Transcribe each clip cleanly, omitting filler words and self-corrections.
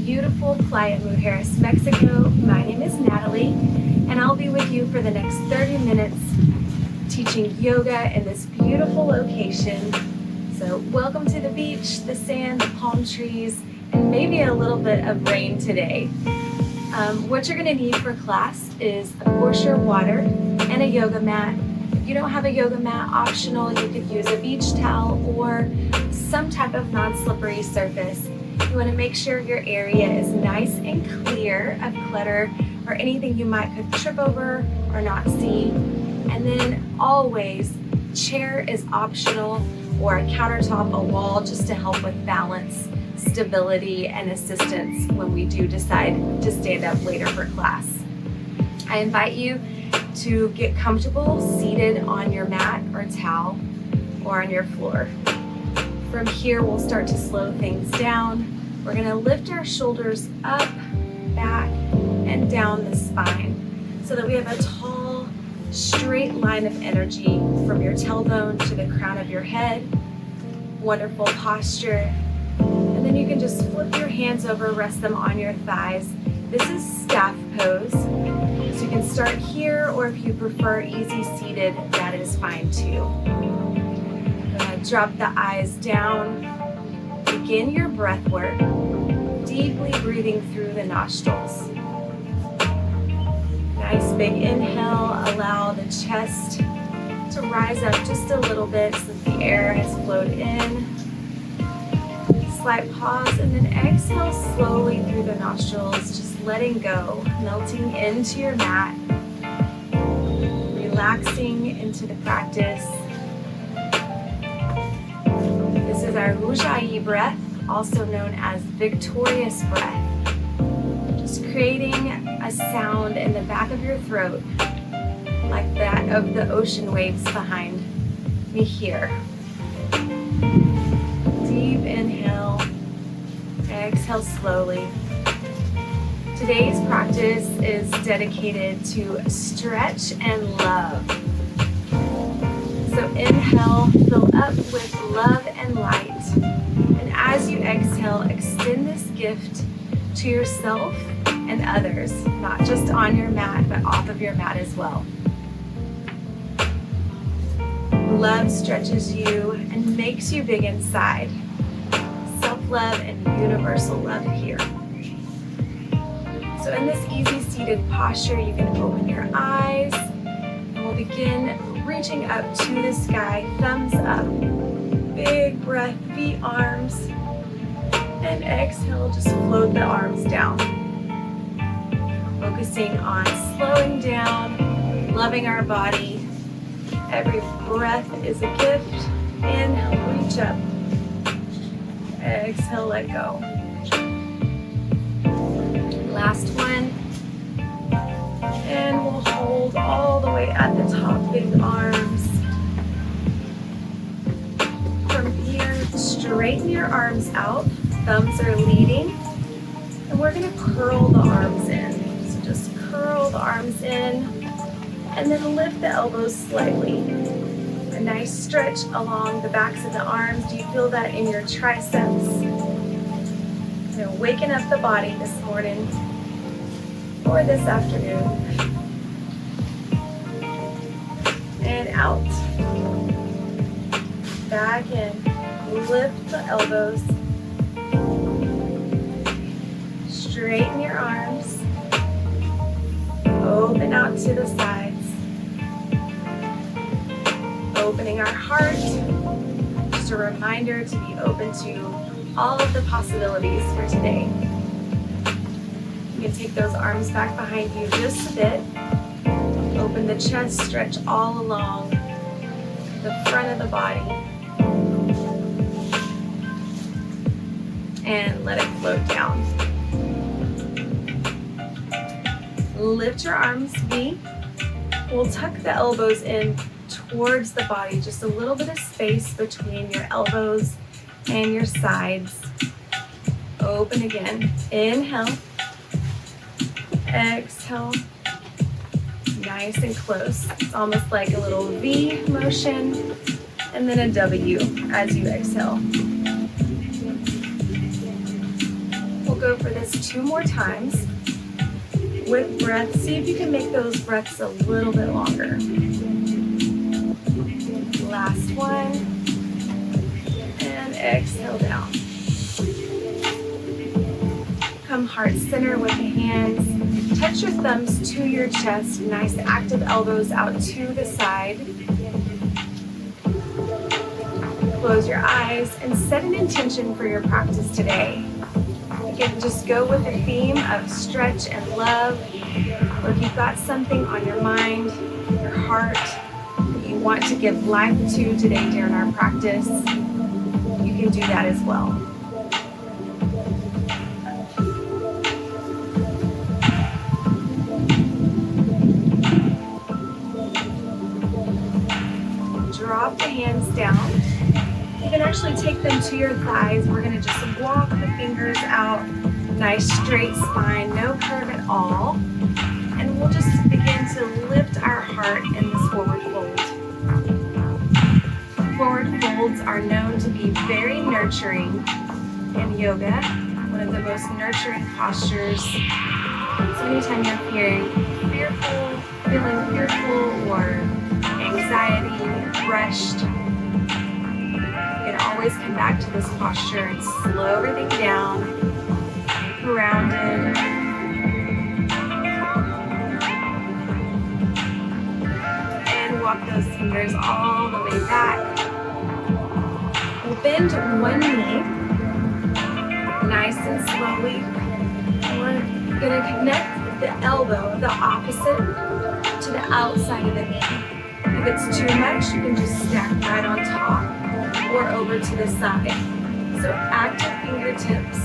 beautiful Playa Muejeres, Mexico. My name is Natalie, and I'll be with you for the next 30 minutes teaching yoga in this beautiful location. So welcome to the beach, the sand, the palm trees, and maybe a little bit of rain today. What you're going to need for class is, of course, your water and a yoga mat. If you don't have a yoga mat, optional, you could use a beach towel or some type of non-slippery surface. You want to make sure your area is nice and clear of clutter or anything you might could trip over or not see. And then always, chair is optional, or a countertop, a wall, just to help with balance, stability, and assistance when we do decide to stand up later for class. I invite you to get comfortable seated on your mat or towel or on your floor. From here, we'll start to slow things down. We're going to lift our shoulders up, back, and down the spine so that we have a tall, straight line of energy from your tailbone to the crown of your head. Wonderful posture. And then you can just flip your hands over, rest them on your thighs. This is staff pose. So you can start here, or if you prefer easy seated, that is fine too. Drop the eyes down. Begin your breath work, deeply breathing through the nostrils. Nice big inhale, allow the chest to rise up just a little bit so that the air has flowed in. Slight pause, and then exhale slowly through the nostrils, just letting go, melting into your mat, relaxing into the practice. This is our Ujjayi breath, also known as victorious breath. Just creating a sound in the back of your throat, like that of the ocean waves behind me here. Deep inhale, exhale slowly. Today's practice is dedicated to stretch and love. So inhale, fill up with love and light. And as you exhale, extend this gift to yourself and others, not just on your mat, but off of your mat as well. Love stretches you and makes you big inside. Self-love and universal love here. So in this easy seated posture, you can open your eyes, and we'll begin reaching up to the sky, thumbs up. Big breath, V arms, and exhale, just float the arms down. Focusing on slowing down, loving our body. Every breath is a gift. Inhale, reach up. Exhale, let go. Last one. And we'll hold all the way at the top, big arms. From here, straighten your arms out. Thumbs are leading. And we're going to curl the arms in. So just curl the arms in. And then lift the elbows slightly. A nice stretch along the backs of the arms. Do you feel that in your triceps? So waking up the body this morning or this afternoon. And out. Back in. Lift the elbows. Straighten your arms. Open out to the sides. Opening our heart. Just a reminder to be open to all of the possibilities for today. You can take those arms back behind you just a bit. Open the chest, stretch all along the front of the body. And let it float down. Lift your arms, V. We'll tuck the elbows in towards the body, just a little bit of space between your elbows and your sides. Open again. Inhale. Exhale. Nice and close. It's almost like a little V motion, and then a W as you exhale. We'll we'll go for this 2 more times. With breath, see if you can make those breaths a little bit longer. Last one. And exhale down. Come heart center with the hands. Touch your thumbs to your chest. Nice active elbows out to the side. Close your eyes and set an intention for your practice today. Again, just go with the theme of stretch and love. Or if you've got something on your mind, your heart, that you want to give life to today during our practice, you can do that as well. Drop the hands down. You can actually take them to your thighs. We're going to just walk the fingers out. Nice straight spine, no curve at all. And we'll just begin to lift our heart in this forward fold. Forward folds are known to be very nurturing in yoga, one of the most nurturing postures. So anytime you're feeling fearful or anxiety, rushed, you can always come back to this posture and slow everything down, grounded. And walk those fingers all the way back. We'll bend one knee, nice and slowly. We're going to connect the elbow, the opposite, to the outside of the knee. If it's too much, you can just stack right on top or over to the side. So active fingertips.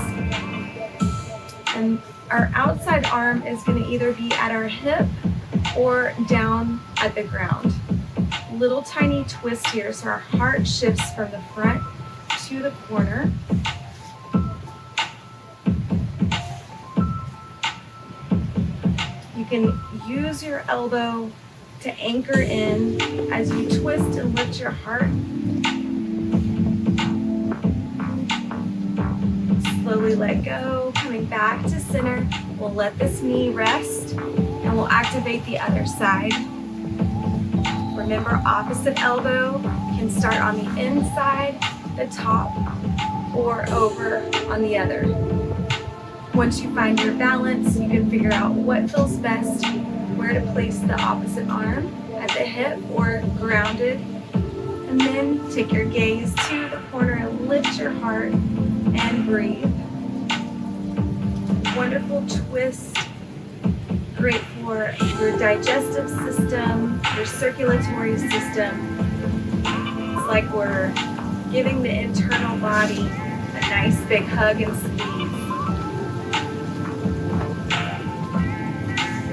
And our outside arm is going to either be at our hip or down at the ground. Little tiny twist here, so our heart shifts from the front to the corner. You can use your elbow to anchor in as you twist and lift your heart. Slowly let go, coming back to center. We'll let this knee rest and we'll activate the other side. Remember, opposite elbow can start on the inside, the top, or over on the other. Once you find your balance, you can figure out what feels best, where to place the opposite arm, at the hip or grounded. And then take your gaze to the corner and lift your heart and breathe. Wonderful twist. Great for your digestive system, your circulatory system. It's like we're giving the internal body a nice big hug and squeeze.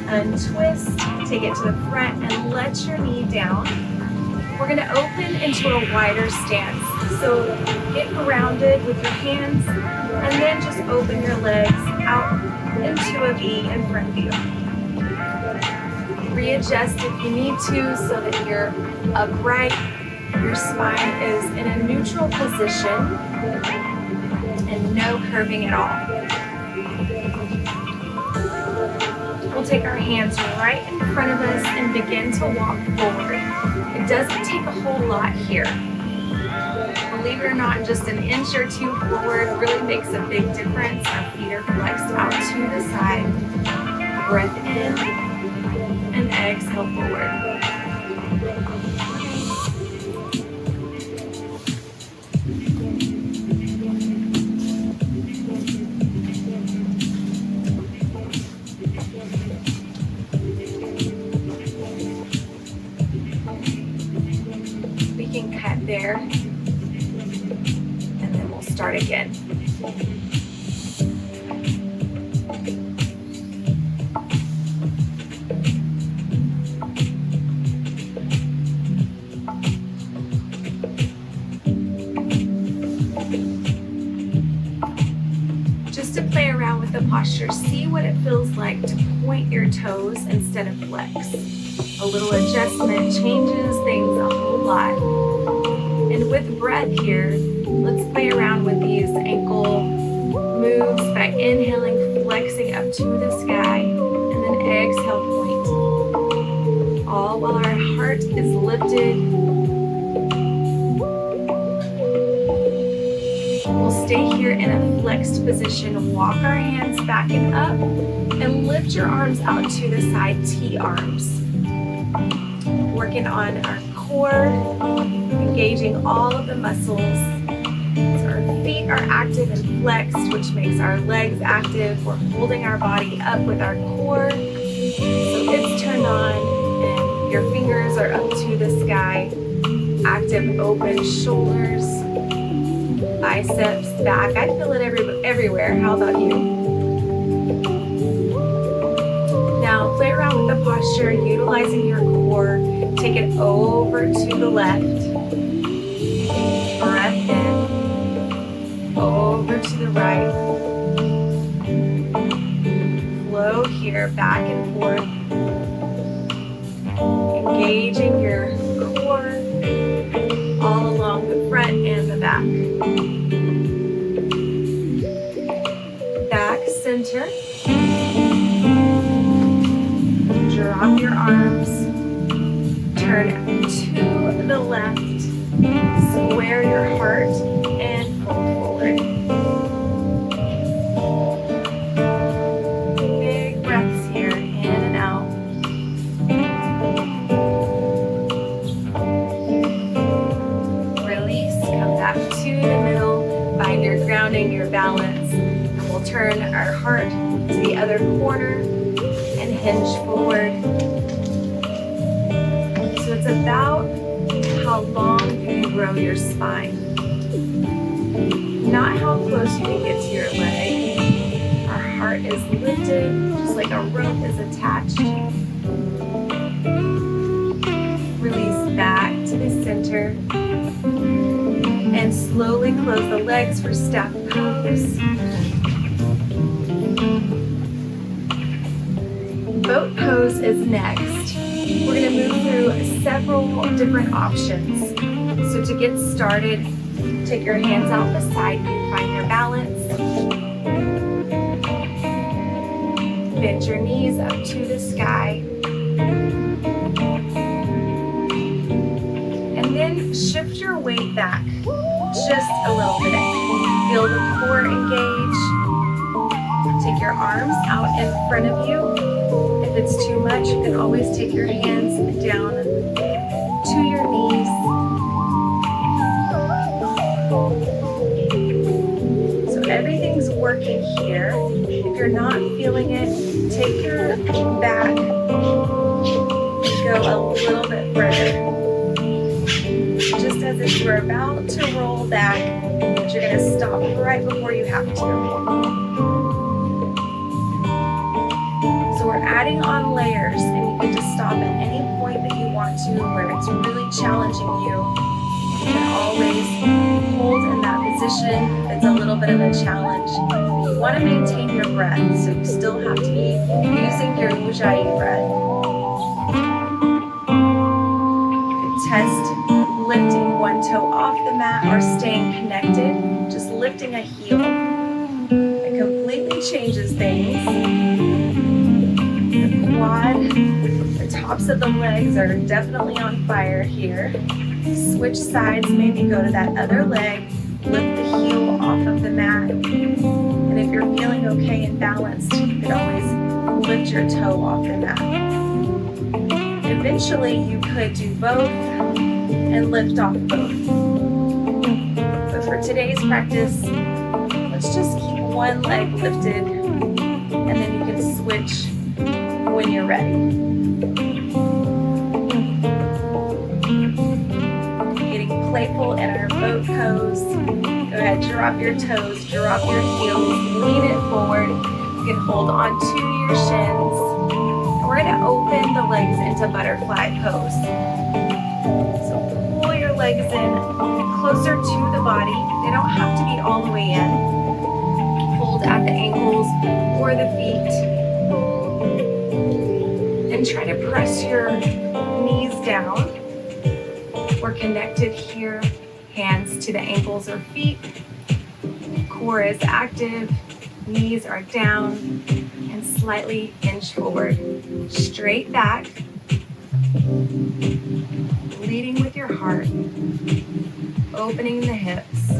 Untwist, take it to the front and let your knee down. We're going to open into a wider stance. So get grounded with your hands and then just open your legs out into a V in front of you. Readjust if you need to so that you're upright, your spine is in a neutral position and no curving at all. We'll take our hands right in front of us and begin to walk forward. It doesn't take a whole lot here. Believe it or not, just an inch or two forward really makes a big difference. Our feet are flexed out to the side. Breath in and exhale forward. We can cut there, and then we'll start again. Just to play around with the posture, see what it feels like to point your toes instead of flex. A little adjustment changes things a whole lot. And with breath here, let's play around with these ankle moves by Inhaling, flexing up to the sky, and then exhale, point. All while our heart is lifted. We'll stay here in a flexed position. Walk our hands back and up, and lift your arms out to the side, T-arms. Working on our core, engaging all of the muscles. So our feet are active and flexed, which makes our legs active. We're holding our body up with our core. So it's turned on, and your fingers are up to the sky. Active, open shoulders, biceps, back. I feel it everywhere. How about you? Now play around with the posture, utilizing your core. Take it over to the left. Breath in. Over to the right. Flow here, back and forth. Engaging your core all along the front and the back. Back, center. Drop your arms, turn to the left, square your heart, and fold forward. Big breaths here, in and out. Release, come back to the middle, find your grounding, your balance, and we'll turn our heart to the other corner. Hinge forward. So it's about how long you grow your spine, not how close you can get to your leg. Our heart is lifted, just like a rope is attached. Release back to the center, and slowly close the legs for staff pose. Boat pose is next. We're going to move through several different options. So to get started, take your hands out beside you, find your balance. Bend your knees up to the sky. And then shift your weight back just a little bit. Feel the core engage. Take your arms out in front of you. If it's too much, you can always take your hands down to your knees. So everything's working here. If you're not feeling it, take your back and go a little bit further. Just as if you're about to roll back, but you're going to stop right before you have to. So we're adding on layers, and you can just stop at any point that you want to where it's really challenging you. You can always hold in that position if it's a little bit of a challenge. You want to maintain your breath, so you still have to be using your Ujjayi breath. You can test lifting one toe off the mat or staying connected, just lifting a heel. It completely changes things. Quad, the tops of the legs are definitely on fire here. Switch sides, maybe go to that other leg, lift the heel off of the mat. And if you're feeling okay and balanced, you can always lift your toe off the mat. Eventually, you could do both and lift off both. But for today's practice, let's just keep one leg lifted, and then you can switch when you're ready. Getting playful in our boat pose. Go ahead, drop your toes, drop your heels, lean it forward. You can hold on to your shins. And we're going to open the legs into butterfly pose. So pull your legs in closer to the body. They don't have to be all the way in. Hold at the ankles or the feet. And try to press your knees down. We're connected here, hands to the ankles or feet. Core is active. Knees are down and slightly inch forward. Straight back, leading with your heart, opening the hips.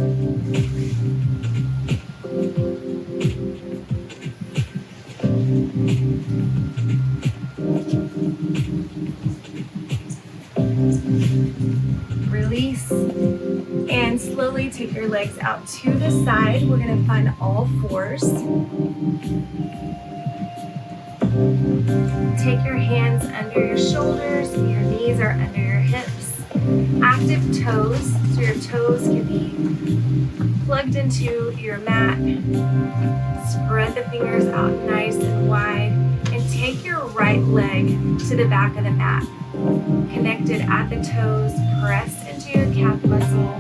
Release and slowly take your legs out to the side. We're going to find all fours. Take your hands under your shoulders, your knees are under your hips. Active toes, so your toes can be plugged into your mat. Spread the fingers out nice and wide and take your right leg to the back of the mat. Connected at the toes, press into your calf muscle.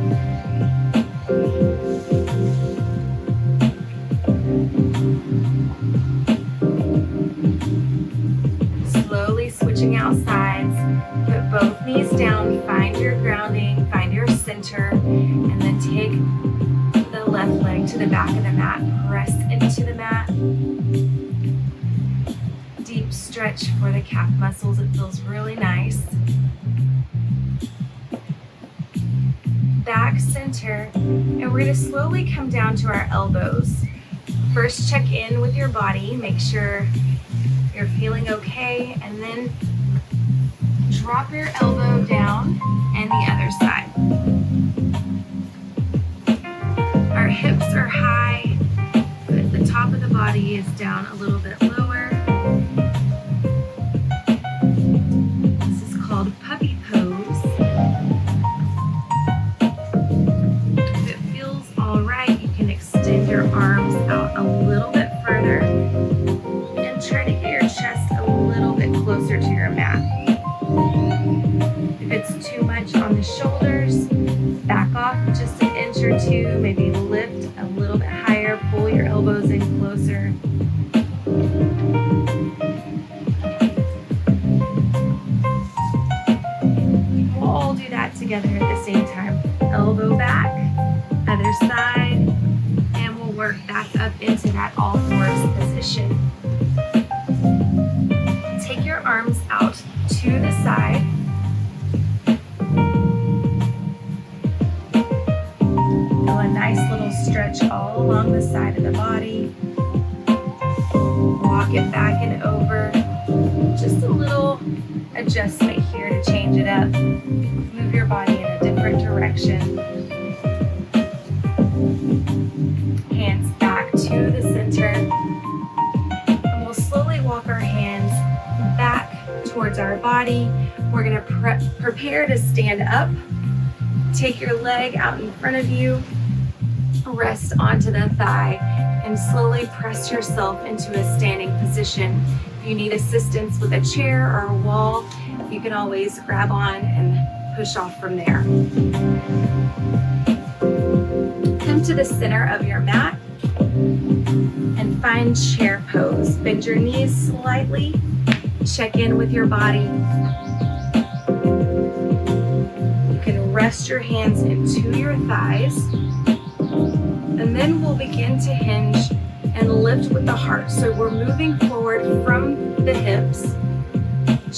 Slowly switching out sides, put both knees down, find your grounding, find your center, and then take the left leg to the back of the mat. Press into the mat. Deep stretch for the calf muscles. It feels really nice. Back center, and we're going to slowly come down to our elbows. First, check in with your body, make sure you're feeling okay, and then drop your elbow down and the other side. Our hips are high, but the top of the body is down a little bit lower. This is called puppy pose. If it feels all right, you can extend your arms out a little bit further and try to get your chest a little bit closer to your mat. If it's too much on the shoulders, back off just an inch or two, maybe lift a little bit higher, pull your elbows in closer. We'll all do that together at the same time. Elbow back, other side, and we'll work back up into that all fours position. Take your arms out to the side. Feel a nice little stretch all along the side of the body. Walk it back and over. Just a little adjustment here to change it up. Move your body in a different direction. Hands back to the center. And we'll slowly walk our hands back towards our body. We're going to prepare to stand up. Take your leg out in front of you. Rest onto the thigh and slowly press yourself into a standing position. If you need assistance with a chair or a wall, you can always grab on and push off from there. Come to the center of your mat and find chair pose. Bend your knees slightly. Check in with your body. You can rest your hands into your thighs. And then we'll begin to hinge and lift with the heart. So we're moving forward from the hips,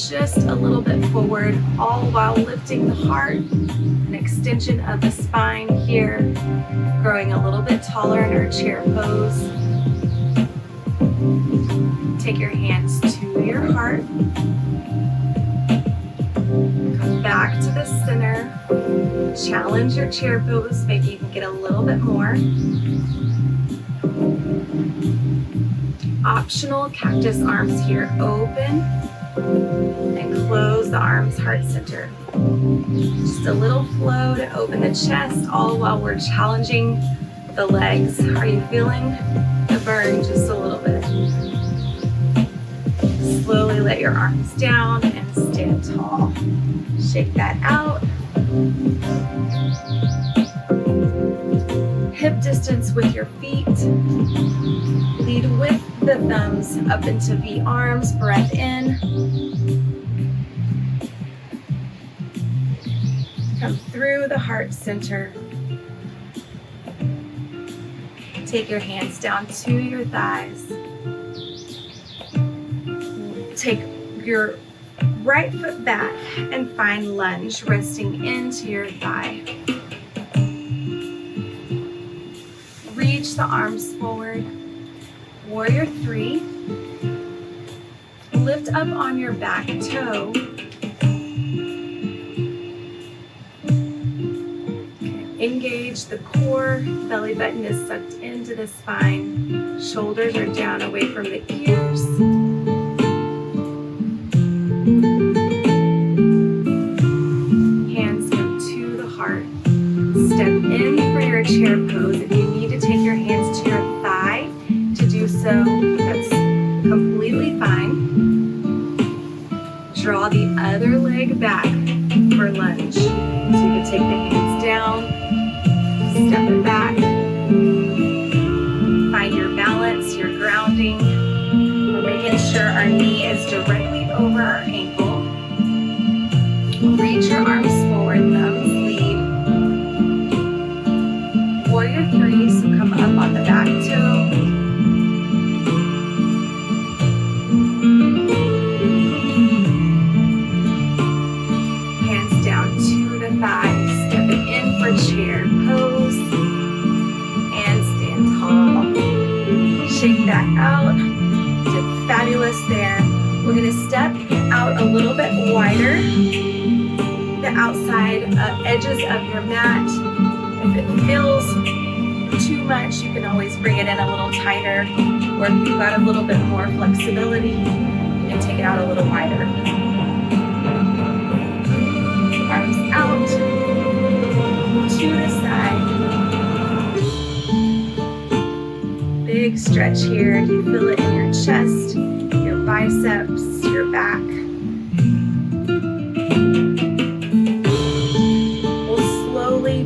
just a little bit forward, all while lifting the heart, an extension of the spine here, growing a little bit taller in our chair pose. Take your hands to your heart. Come back to the center. Challenge your chair pose. Maybe you can get a little bit more. Optional cactus arms here. Open and close the arms heart center. Just a little flow to open the chest, all while we're challenging the legs. Are you feeling the burn just a little bit? Slowly let your arms down and stand tall. Shake that out. Hip distance with your feet. Lead with the thumbs up into V arms. Breath in. Come through the heart center. take your hands down to your thighs. Take your right foot back and find lunge, resting into your thigh. Reach the arms forward. Warrior 3. Lift up on your back toe. Engage the core. Belly button is sucked into the spine. Shoulders are down away from the ears. Hands come to the heart. Step in for your chair pose. If you need to take your hands to your thigh to do so, that's completely fine. Draw the other leg back for lunge. So you can take the hands down, step it back, find your balance, your grounding. We're making sure our knee is directly over our ankle. Reach your arms forward, thumbs lead. Warrior 3, so come up on the back toe. Hands down to the thighs, stepping in for chair pose, and stand tall. Shake that out. Did fabulous there. We're going to step out a little bit wider, the outside edges of your mat. If it feels too much, you can always bring it in a little tighter, or if you've got a little bit more flexibility, you can take it out a little wider. Arms out to the side. Big stretch here. You feel it in your chest, your biceps, your back.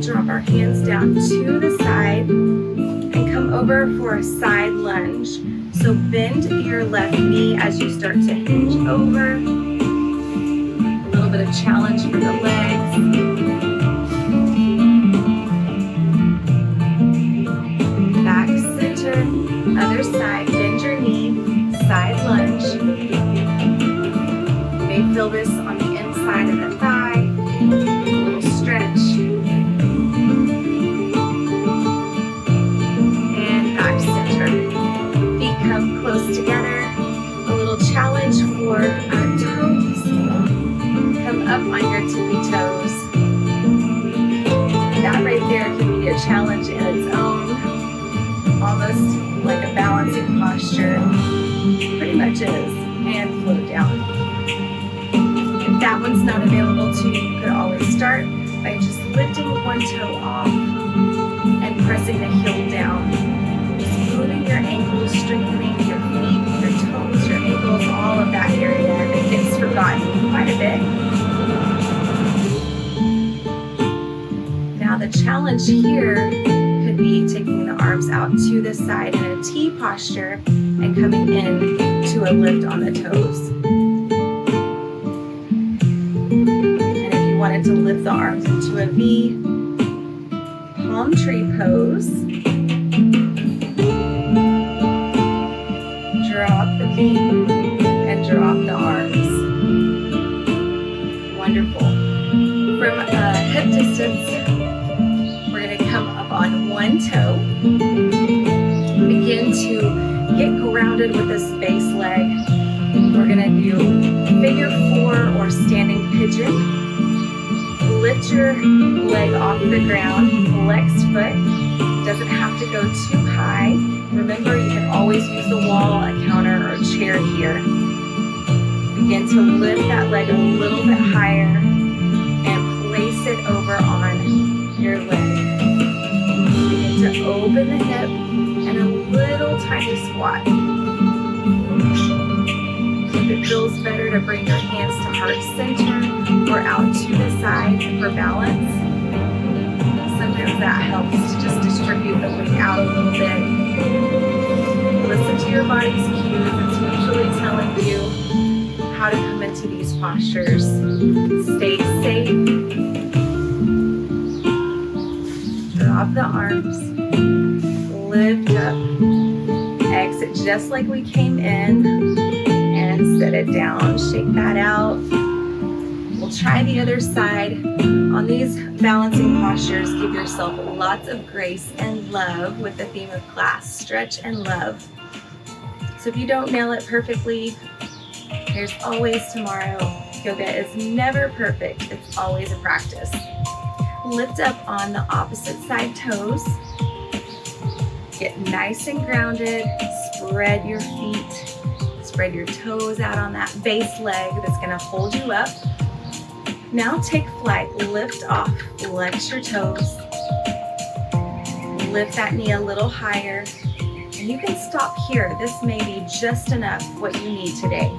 Drop our hands down to the side and come over for a side lunge. So bend your left knee as you start to hinge over. A little bit of challenge for the legs. Back center, other side, bend your knee, side lunge. You may feel this on the inside of the thigh. A little stretch. Close together, a little challenge for our toes. Come up on your tippy toes. That right there can be a challenge in its own, almost like a balancing posture. Pretty much is, and float down. If that one's not available to you, you could always start by just lifting one toe off and pressing the heel down. Moving your ankles, strengthening your feet, your toes, your ankles, all of that area that gets forgotten quite a bit. Now the challenge here could be taking the arms out to the side in a T posture and coming in to a lift on the toes. And if you wanted to lift the arms into a V, palm tree pose. Drop the feet and drop the arms. Wonderful. From hip distance, we're going to come up on one toe. Begin to get grounded with this base leg. We're going to do figure 4 or standing pigeon. Lift your leg off the ground, flexed foot. Doesn't have to go too high. Remember, you can always use the wall, a counter, or a chair here. Begin to lift that leg a little bit higher and place it over on your leg. Begin to open the hip and a little tiny squat. If it feels better to bring your hands to heart center or out to the side for balance, sometimes that helps to just distribute the weight out a little bit. Listen to your body's cues. It's usually telling you how to come into these postures. Stay safe. Drop the arms. lift up, exit just like we came in, and set it down. Shake that out. We'll try the other side. On these balancing postures, give yourself lots of grace and love with the theme of class, stretch and love. So if you don't nail it perfectly, there's always tomorrow. Yoga is never perfect. It's always a practice. Lift up on the opposite side toes. Get nice and grounded. Spread your feet. Spread your toes out on that base leg that's going to hold you up. Now take flight. Lift off. Flex your toes. Lift that knee a little higher. And you can stop here. This may be just enough what you need today.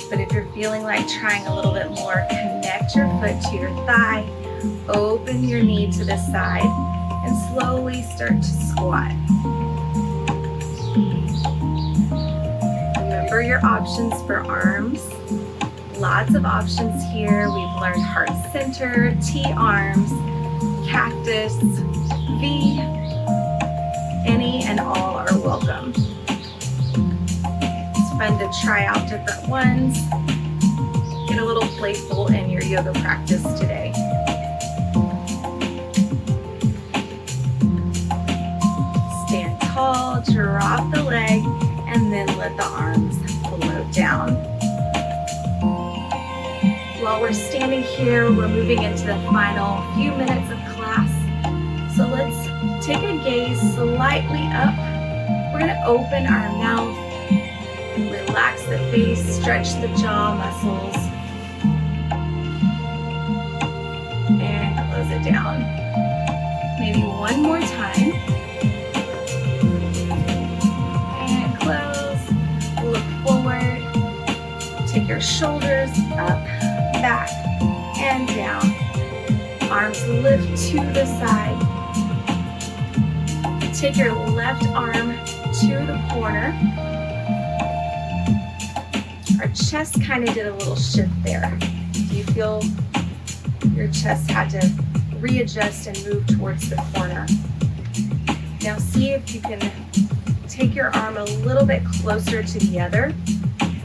But if you're feeling like trying a little bit more, connect your foot to your thigh. Open your knee to the side and slowly start to squat. Remember your options for arms. Lots of options here. We've learned heart center, T-arms, cactus, V. Any and all are welcome. It's fun to try out different ones. Get a little playful in your yoga practice today. Stand tall, drop the leg, and then let the arms float down. While we're standing here, we're moving into the final few minutes of class. So let's take a gaze slightly up. We're going to open our mouth, relax the face, stretch the jaw muscles, and close it down. Maybe one more time. And close. Look forward. Take your shoulders up, back, and down. Arms lift to the side. Take your left arm to the corner. Our chest kind of did a little shift there. Do you feel your chest had to readjust and move towards the corner? Now see if you can take your arm a little bit closer to the other.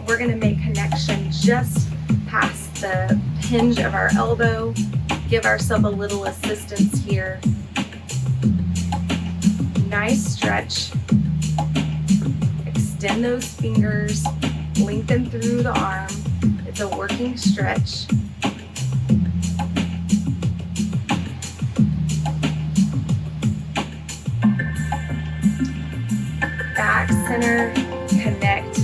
We're going to make connection just past the hinge of our elbow. Give ourselves a little assistance here. Nice stretch. Extend those fingers. Lengthen through the arm. It's a working stretch. Back, center, connect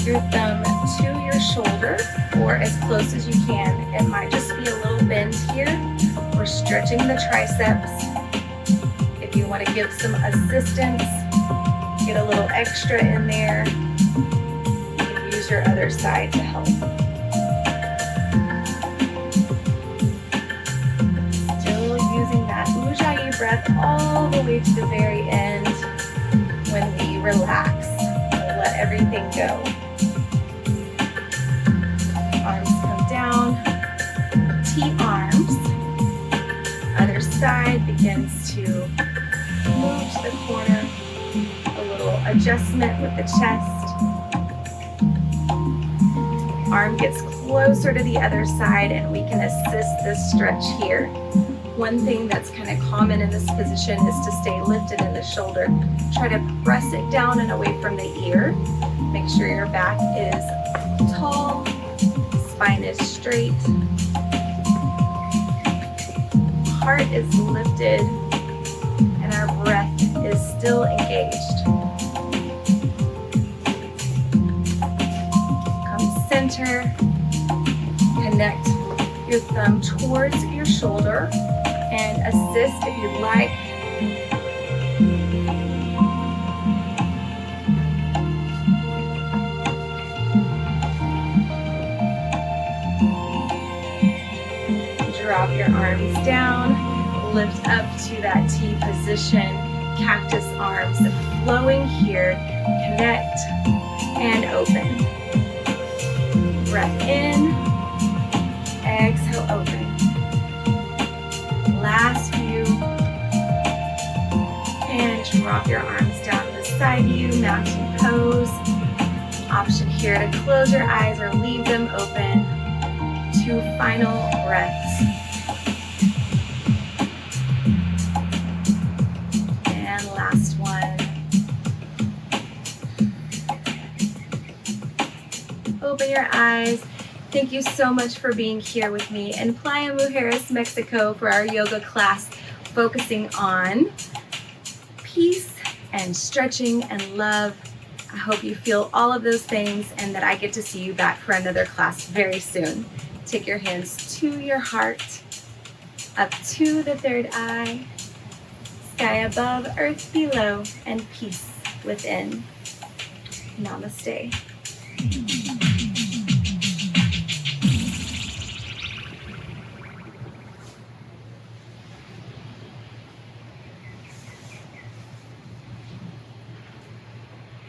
your thumb to your shoulder or as close as you can. It might just be a little bend here. We're stretching the triceps. If you want to give some assistance, get a little extra in there. You can use your other side to help. Still using that Ujjayi breath all the way to the very end when we relax and let everything go. Arms come down, T-arms. Other side begins to move to the corner. A little adjustment with the chest. Arm gets closer to the other side and we can assist this stretch here. One thing that's kind of common in this position is to stay lifted in the shoulder. Try to press it down and away from the ear. Make sure your back is tall, spine is straight, heart is lifted, and our breath is still engaged. Come center, connect your thumb towards your shoulder, and assist if you'd like. Drop your arms down, lift up to that T position, cactus arms flowing here, connect and open. Breath in, exhale, open. Last few, and drop your arms down beside you, mountain pose. Option here to close your eyes or leave them open. 2 final breaths. And last one. Open your eyes. Thank you so much for being here with me in Playa Muejeres, Mexico for our yoga class focusing on peace and stretching and love. I hope you feel all of those things and that I get to see you back for another class very soon. Take your hands to your heart, up to the third eye, sky above, earth below, and peace within. Namaste.